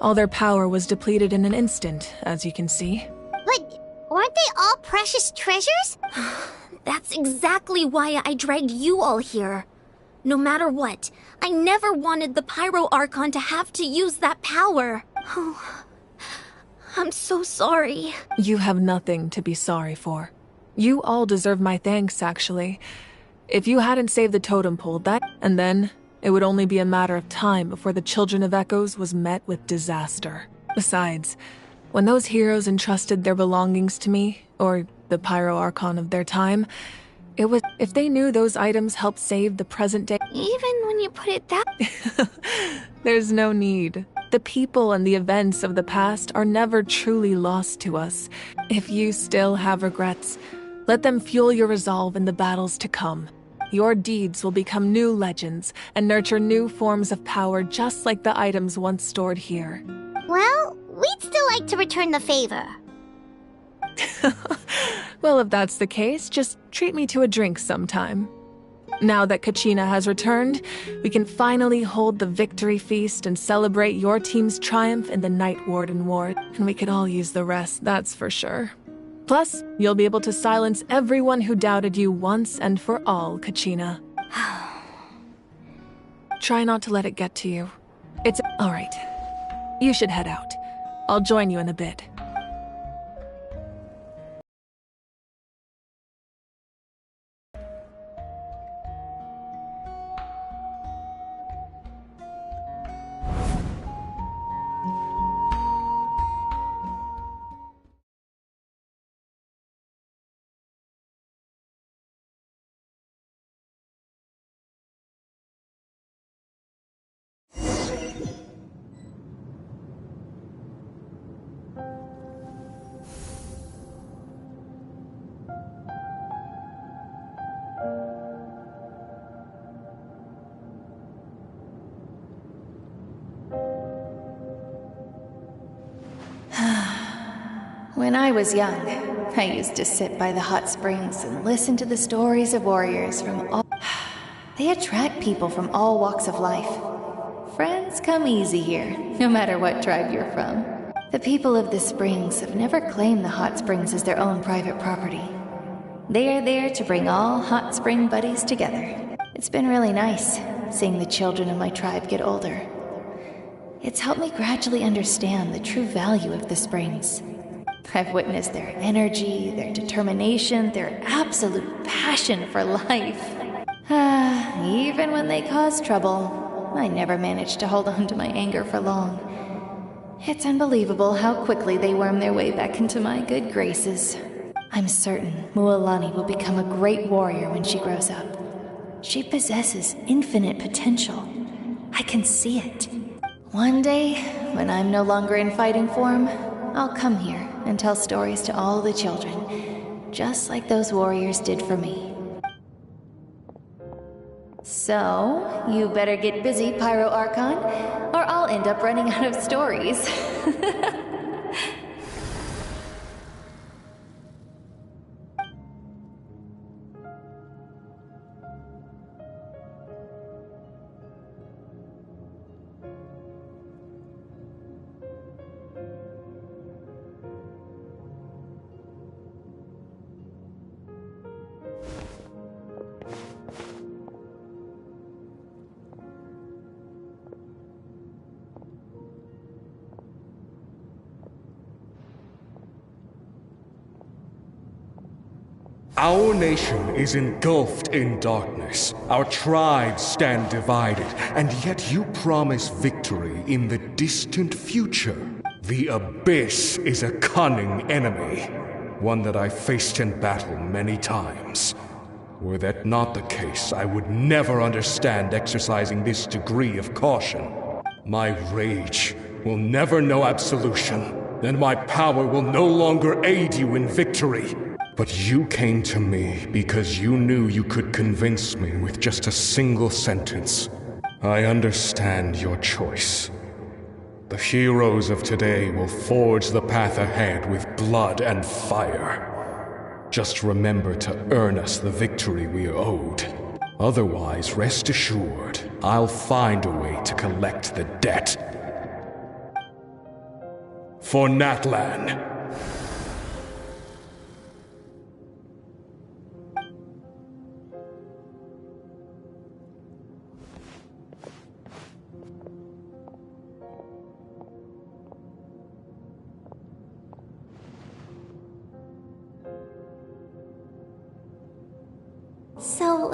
all their power was depleted in an instant, as you can see. But weren't they all precious treasures? That's exactly why I dragged you all here. No matter what, I never wanted the Pyro Archon to have to use that power. Oh, I'm so sorry. You have nothing to be sorry for. You all deserve my thanks, actually. If you hadn't saved the totem pole, and then it would only be a matter of time before the Children of Echoes was met with disaster. Besides, when those heroes entrusted their belongings to me, or the Pyro Archon of their time, it was if they knew those items helped save the present day. Even when you put it that... There's no need. The people and the events of the past are never truly lost to us. If you still have regrets, let them fuel your resolve in the battles to come. Your deeds will become new legends and nurture new forms of power just like the items once stored here. Well, we'd still like to return the favor. Well, if that's the case, just treat me to a drink sometime. Now that Kachina has returned, we can finally hold the victory feast and celebrate your team's triumph in the Night Warden Ward. And we could all use the rest, that's for sure. Plus, you'll be able to silence everyone who doubted you once and for all, Kachina. Try not to let it get to you. It's all right. You should head out. I'll join you in a bit. When I was young, I used to sit by the hot springs and listen to the stories of warriors from all... They attract people from all walks of life. Friends come easy here, no matter what tribe you're from. The people of the springs have never claimed the hot springs as their own private property. They are there to bring all hot spring buddies together. It's been really nice, seeing the children of my tribe get older. It's helped me gradually understand the true value of the springs. I've witnessed their energy, their determination, their absolute passion for life. Even when they cause trouble, I never managed to hold on to my anger for long. It's unbelievable how quickly they worm their way back into my good graces. I'm certain Mualani will become a great warrior when she grows up. She possesses infinite potential. I can see it. One day, when I'm no longer in fighting form, I'll come here and tell stories to all the children, just like those warriors did for me. So, you better get busy, Pyro Archon, or I'll end up running out of stories. Our nation is engulfed in darkness. Our tribes stand divided, and yet you promise victory in the distant future. The Abyss is a cunning enemy, one that I faced in battle many times. Were that not the case, I would never understand exercising this degree of caution. My rage will never know absolution, and my power will no longer aid you in victory. But you came to me because you knew you could convince me with just a single sentence. I understand your choice. The heroes of today will forge the path ahead with blood and fire. Just remember to earn us the victory we are owed. Otherwise, rest assured, I'll find a way to collect the debt. For Natlan. So,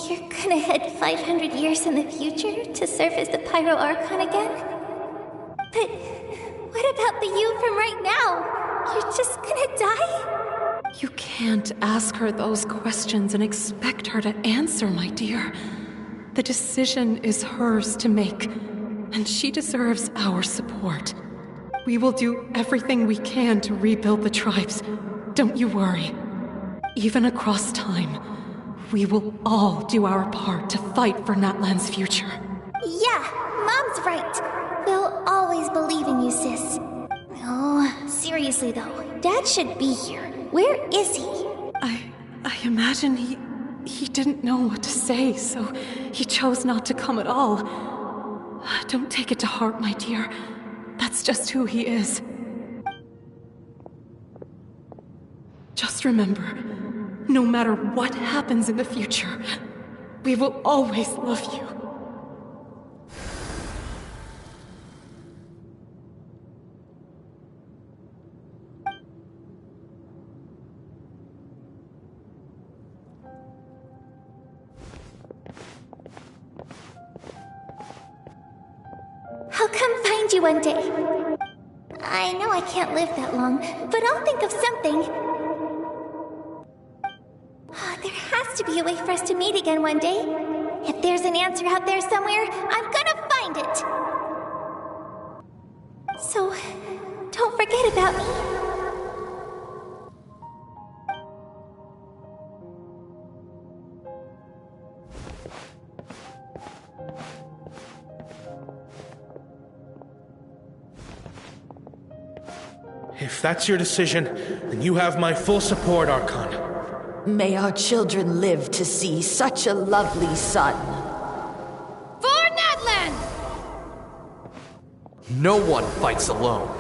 you're gonna head 500 years in the future to serve as the Pyro Archon again? But what about the you from right now? You're just gonna die? You can't ask her those questions and expect her to answer, my dear. The decision is hers to make, and she deserves our support. We will do everything we can to rebuild the tribes. Don't you worry. Even across time, we will all do our part to fight for Natlan's future. Yeah, Mom's right. We'll always believe in you, sis. Oh, seriously though, Dad should be here. Where is he? I imagine he didn't know what to say, so he chose not to come at all. Don't take it to heart, my dear. That's just who he is. Just remember, no matter what happens in the future, we will always love you. I'll come find you one day. I know I can't live that long, but I'll think of something. There has to be a way for us to meet again one day. If there's an answer out there somewhere, I'm gonna find it. So, don't forget about me. If that's your decision, then you have my full support, Archon. May our children live to see such a lovely son. For Natlan! No one fights alone.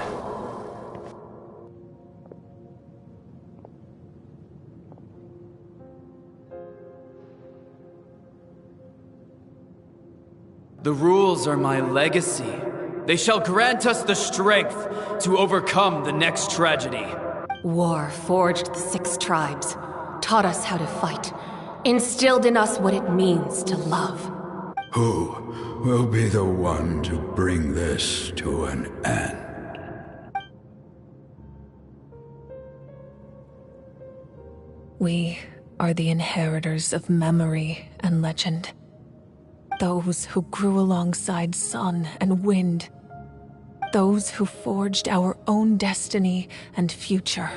The rules are my legacy. They shall grant us the strength to overcome the next tragedy. War forged the 6 tribes, taught us how to fight, instilled in us what it means to love. Who will be the one to bring this to an end? We are the inheritors of memory and legend. Those who grew alongside sun and wind. Those who forged our own destiny and future.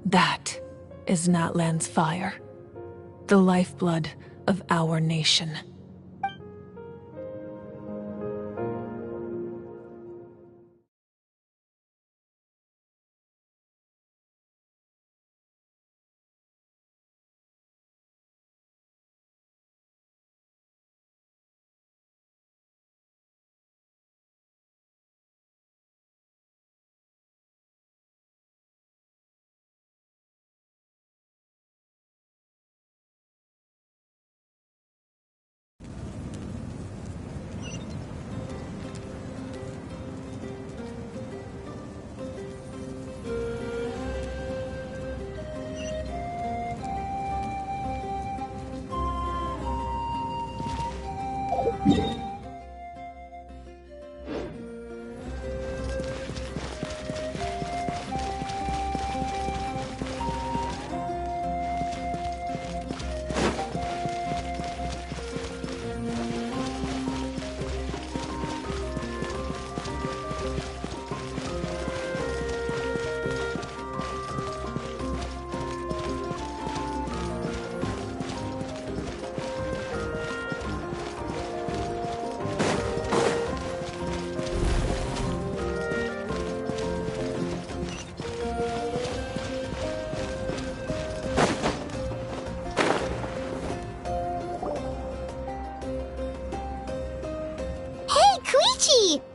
That is Natlan's fire, the lifeblood of our nation.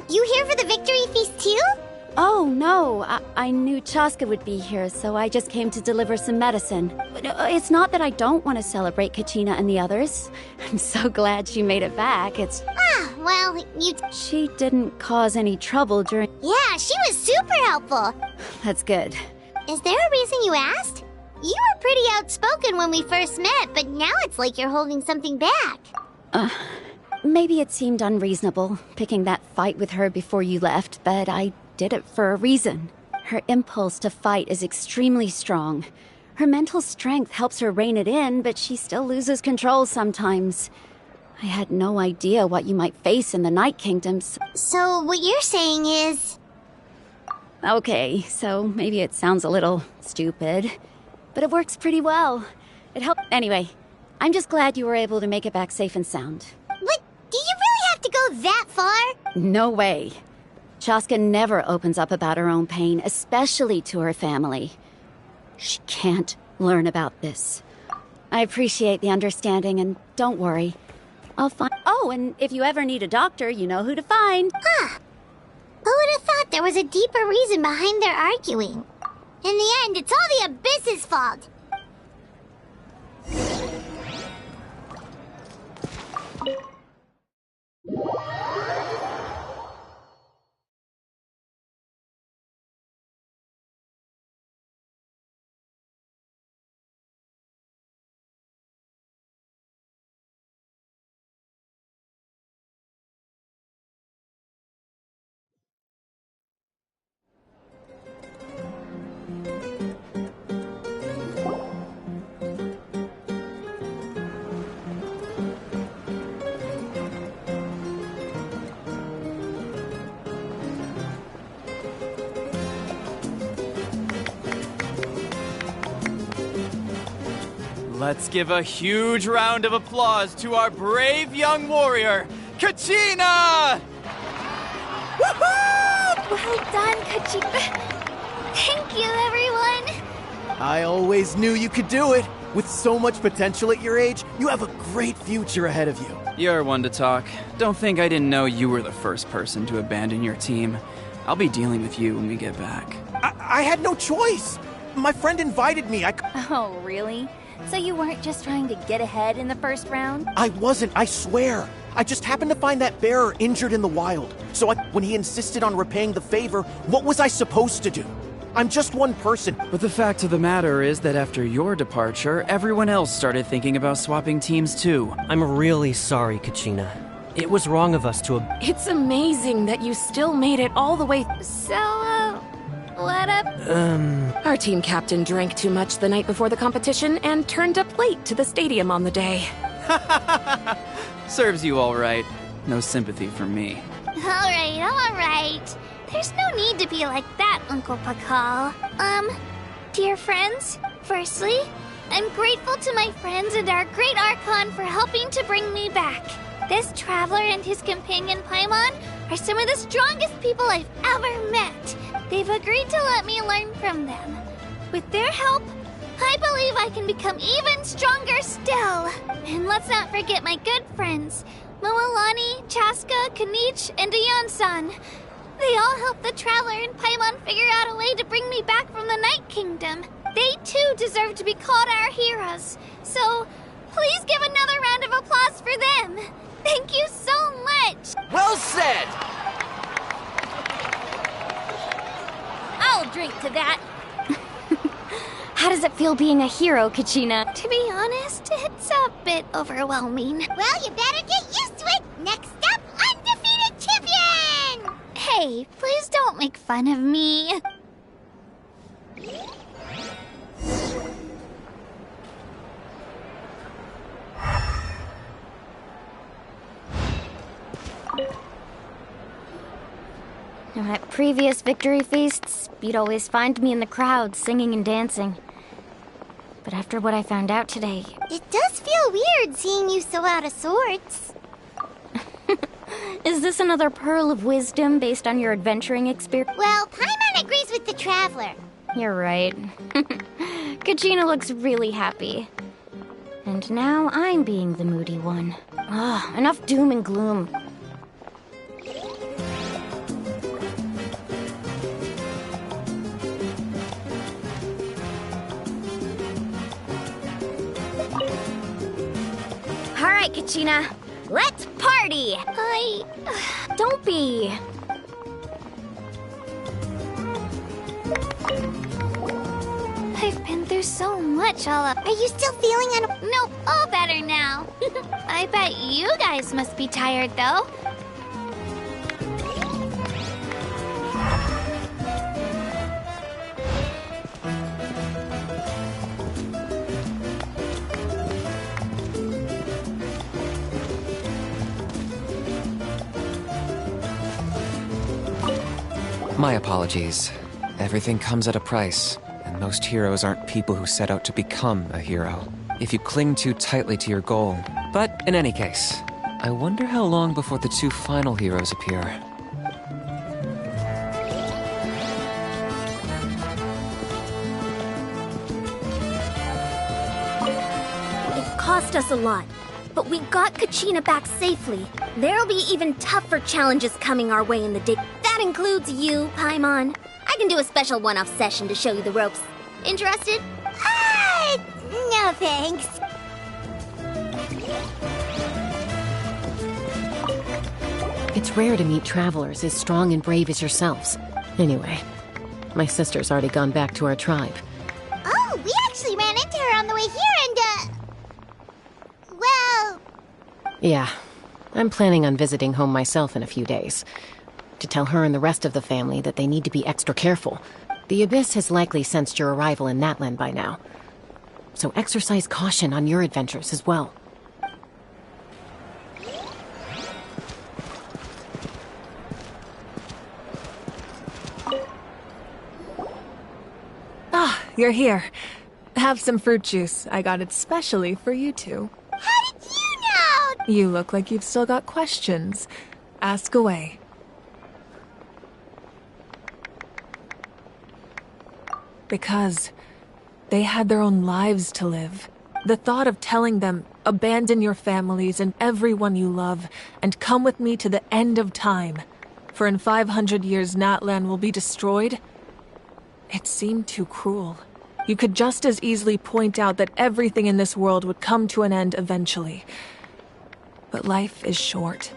You here for the victory feast too? Oh, no. I knew Chaska would be here, so I just came to deliver some medicine. But it's not that I don't want to celebrate Kachina and the others. I'm so glad she made it back. Well, She didn't cause any trouble during... Yeah, she was super helpful. That's good. Is there a reason you asked? You were pretty outspoken when we first met, but now it's like you're holding something back. Maybe it seemed unreasonable, picking that fight with her before you left, but I did it for a reason. Her impulse to fight is extremely strong. Her mental strength helps her rein it in, but she still loses control sometimes. I had no idea what you might face in the Night Kingdoms. So what you're saying is... Okay, so maybe it sounds a little stupid, but it works pretty well. It helped. Anyway, I'm just glad you were able to make it back safe and sound. But do you really have to go that far? No way. Chaska never opens up about her own pain, especially to her family. She can't learn about this. I appreciate the understanding, and don't worry. I'll find... Oh, and if you ever need a doctor, you know who to find. Huh. Who would have thought there was a deeper reason behind their arguing? In the end, it's all the Abyss's fault. Let's give a huge round of applause to our brave young warrior, Kachina! Woohoo! Well done, Kachina. Thank you, everyone. I always knew you could do it. With so much potential at your age, you have a great future ahead of you. You're one to talk. Don't think I didn't know you were the first person to abandon your team. I'll be dealing with you when we get back. I had no choice. My friend invited me. Oh, really? So you weren't just trying to get ahead in the first round? I wasn't, I swear. I just happened to find that bearer injured in the wild. So when he insisted on repaying the favor, what was I supposed to do? I'm just one person. But the fact of the matter is that after your departure, everyone else started thinking about swapping teams too. I'm really sorry, Kachina. It was wrong of us to It's amazing that you still made it all the way. So, what up? Our team captain drank too much the night before the competition and turned up late to the stadium on the day. Serves you all right. No sympathy from me. Alright. There's no need to be like that, Uncle Pakal. Dear friends, firstly, I'm grateful to my friends and our great Archon for helping to bring me back. This traveler and his companion Paimon are some of the strongest people I've ever met. They've agreed to let me learn from them. With their help, I believe I can become even stronger still. And let's not forget my good friends, Moalani, Chaska, Kanich, and Ayan-san. They all helped the Traveler and Paimon figure out a way to bring me back from the Night Kingdom. They too deserve to be called our heroes. So, please give another round of applause for them. Thank you so much. Well said! I'll drink to that. How does it feel being a hero, Kachina? To be honest, it's a bit overwhelming. Well, you better get used to it. Next up, undefeated champion! Hey, please don't make fun of me. Now, at previous victory feasts, you'd always find me in the crowd singing and dancing. But after what I found out today... It does feel weird seeing you so out of sorts. Is this another pearl of wisdom based on your adventuring experience? Well, Paimon agrees with the Traveler. You're right. Kachina looks really happy. And now I'm being the moody one. Ugh, enough doom and gloom. Alright, Kachina. Let's party! Don't be. I've been through so much, Olla. Are you still feeling Nope, all better now. I bet you guys must be tired, though. My apologies. Everything comes at a price, and most heroes aren't people who set out to become a hero, if you cling too tightly to your goal. But in any case, I wonder how long before the two final heroes appear. It cost us a lot, but we got Kachina back safely. There'll be even tougher challenges coming our way in the day. That includes you, Paimon. I can do a special one-off session to show you the ropes. Interested? No thanks. It's rare to meet travelers as strong and brave as yourselves. Anyway, my sister's already gone back to our tribe. Oh, we actually ran into her on the way here and, well... Yeah, I'm planning on visiting home myself in a few days. To tell her and the rest of the family that they need to be extra careful. The Abyss has likely sensed your arrival in Natlan by now. So exercise caution on your adventures as well. Ah, you're here. Have some fruit juice. I got it specially for you two. How did you know? You look like you've still got questions. Ask away. because they had their own lives to live. The thought of telling them, abandon your families and everyone you love, and come with me to the end of time, for in 500 years Natlan will be destroyed, it seemed too cruel. You could just as easily point out that everything in this world would come to an end eventually. But life is short,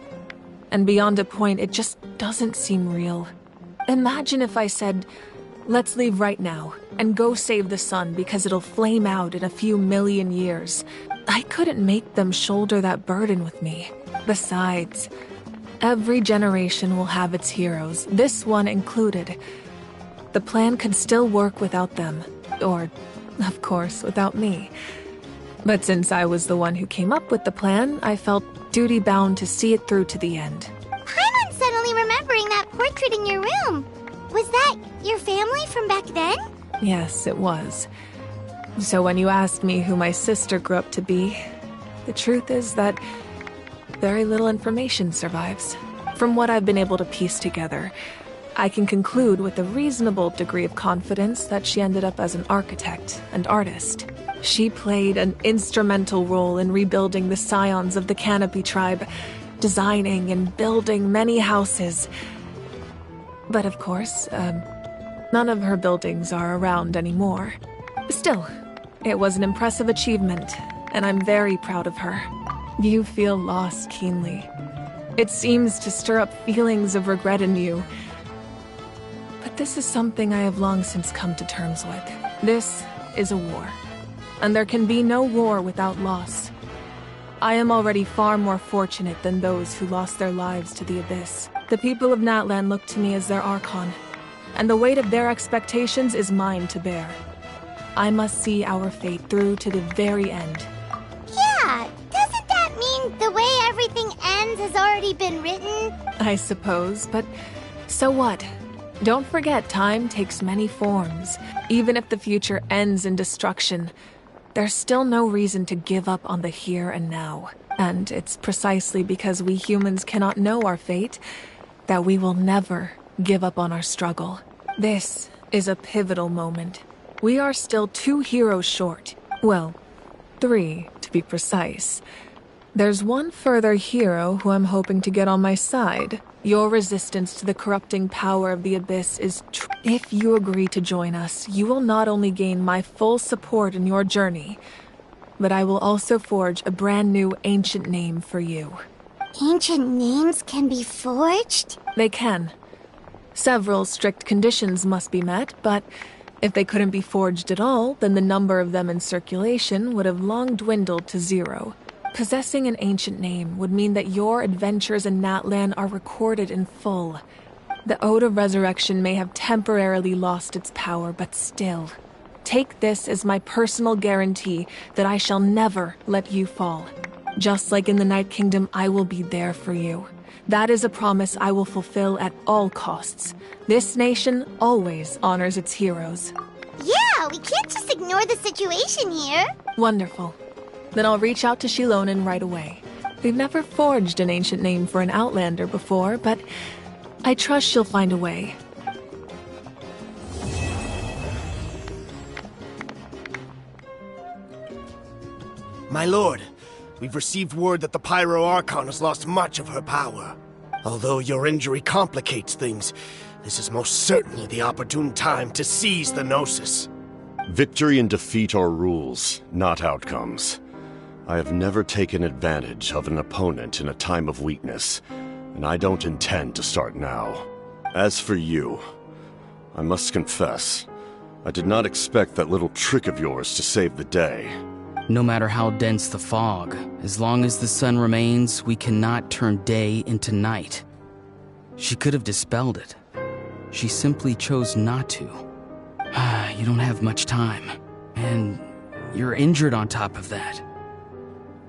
and beyond a point, it just doesn't seem real. Imagine if I said, let's leave right now, and go save the sun because it'll flame out in a few million years. I couldn't make them shoulder that burden with me. Besides, every generation will have its heroes, this one included. The plan could still work without them, or, of course, without me. But since I was the one who came up with the plan, I felt duty-bound to see it through to the end. I'm suddenly remembering that portrait in your room. Was that your family from back then? Yes, it was. So when you asked me who my sister grew up to be, the truth is that very little information survives. From what I've been able to piece together, I can conclude with a reasonable degree of confidence that she ended up as an architect and artist. She played an instrumental role in rebuilding the scions of the Canopy tribe, designing and building many houses. But of course, none of her buildings are around anymore. Still, it was an impressive achievement, and I'm very proud of her. You feel loss keenly. It seems to stir up feelings of regret in you. But this is something I have long since come to terms with. This is a war, and there can be no war without loss. I am already far more fortunate than those who lost their lives to the Abyss. The people of Natlan look to me as their archon, and the weight of their expectations is mine to bear. I must see our fate through to the very end. Yeah, doesn't that mean the way everything ends has already been written? I suppose, but so what? Don't forget, time takes many forms. Even if the future ends in destruction, there's still no reason to give up on the here and now. And it's precisely because we humans cannot know our fate that we will never give up on our struggle. This is a pivotal moment. We are still 2 heroes short. Well, 3 to be precise. There's one further hero who I'm hoping to get on my side. Your resistance to the corrupting power of the Abyss is If you agree to join us, you will not only gain my full support in your journey, but I will also forge a brand new ancient name for you. Ancient names can be forged? They can. Several strict conditions must be met, but if they couldn't be forged at all, then the number of them in circulation would have long dwindled to 0. Possessing an ancient name would mean that your adventures in Natlan are recorded in full. The Ode of Resurrection may have temporarily lost its power, but still. Take this as my personal guarantee that I shall never let you fall. Just like in the Night Kingdom, I will be there for you. That is a promise I will fulfill at all costs. This nation always honors its heroes. Yeah, we can't just ignore the situation here. Wonderful. Then I'll reach out to Shilonen right away. We've never forged an ancient name for an Outlander before, but I trust she'll find a way. My lord, we've received word that the Pyro Archon has lost much of her power. Although your injury complicates things, this is most certainly the opportune time to seize the Gnosis. Victory and defeat are rules, not outcomes. I have never taken advantage of an opponent in a time of weakness, and I don't intend to start now. As for you, I must confess, I did not expect that little trick of yours to save the day. No matter how dense the fog, as long as the sun remains, we cannot turn day into night. She could have dispelled it. She simply chose not to. You don't have much time, and you're injured on top of that.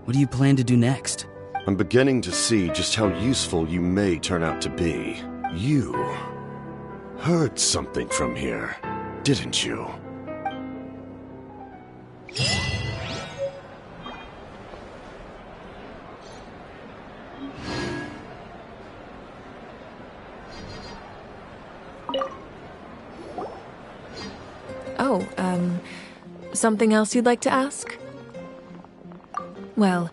What do you plan to do next? I'm beginning to see just how useful you may turn out to be. You heard something from here, didn't you? Oh, something else you'd like to ask? Well,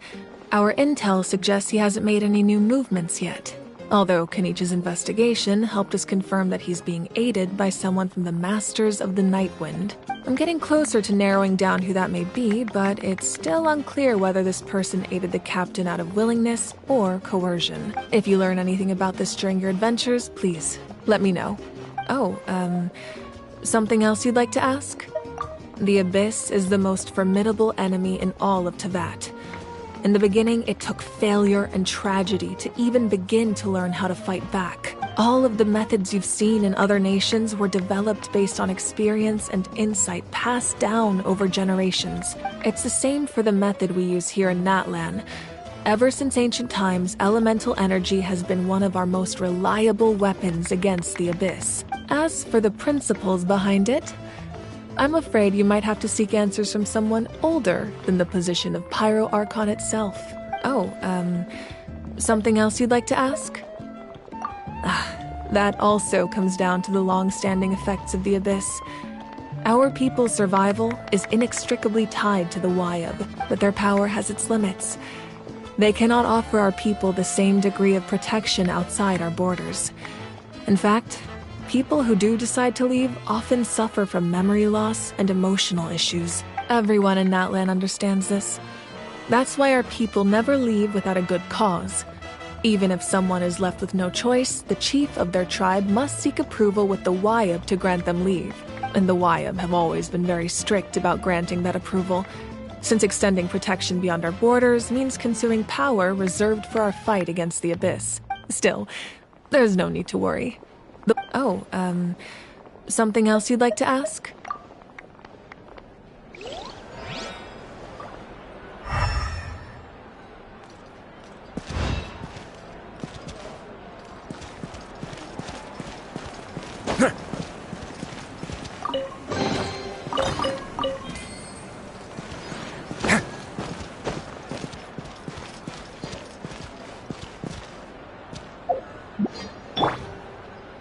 our intel suggests he hasn't made any new movements yet. Although Kenichi's investigation helped us confirm that he's being aided by someone from the Masters of the Nightwind. I'm getting closer to narrowing down who that may be, but it's still unclear whether this person aided the captain out of willingness or coercion. If you learn anything about this during your adventures, please let me know. Oh, something else you'd like to ask? The Abyss is the most formidable enemy in all of Teyvat. In the beginning, it took failure and tragedy to even begin to learn how to fight back. All of the methods you've seen in other nations were developed based on experience and insight passed down over generations. It's the same for the method we use here in Natlan. Ever since ancient times, elemental energy has been one of our most reliable weapons against the Abyss. As for the principles behind it, I'm afraid you might have to seek answers from someone older than the position of Pyro Archon itself. Oh, something else you'd like to ask? That also comes down to the long-standing effects of the Abyss. Our people's survival is inextricably tied to the Wyab, but their power has its limits. They cannot offer our people the same degree of protection outside our borders. In fact, people who do decide to leave often suffer from memory loss and emotional issues. Everyone in Natlan understands this. That's why our people never leave without a good cause. Even if someone is left with no choice, the chief of their tribe must seek approval with the Wyab to grant them leave. And the Wyab have always been very strict about granting that approval, since extending protection beyond our borders means consuming power reserved for our fight against the Abyss. Still, there's no need to worry. Something else you'd like to ask?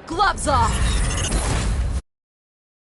Gloves off!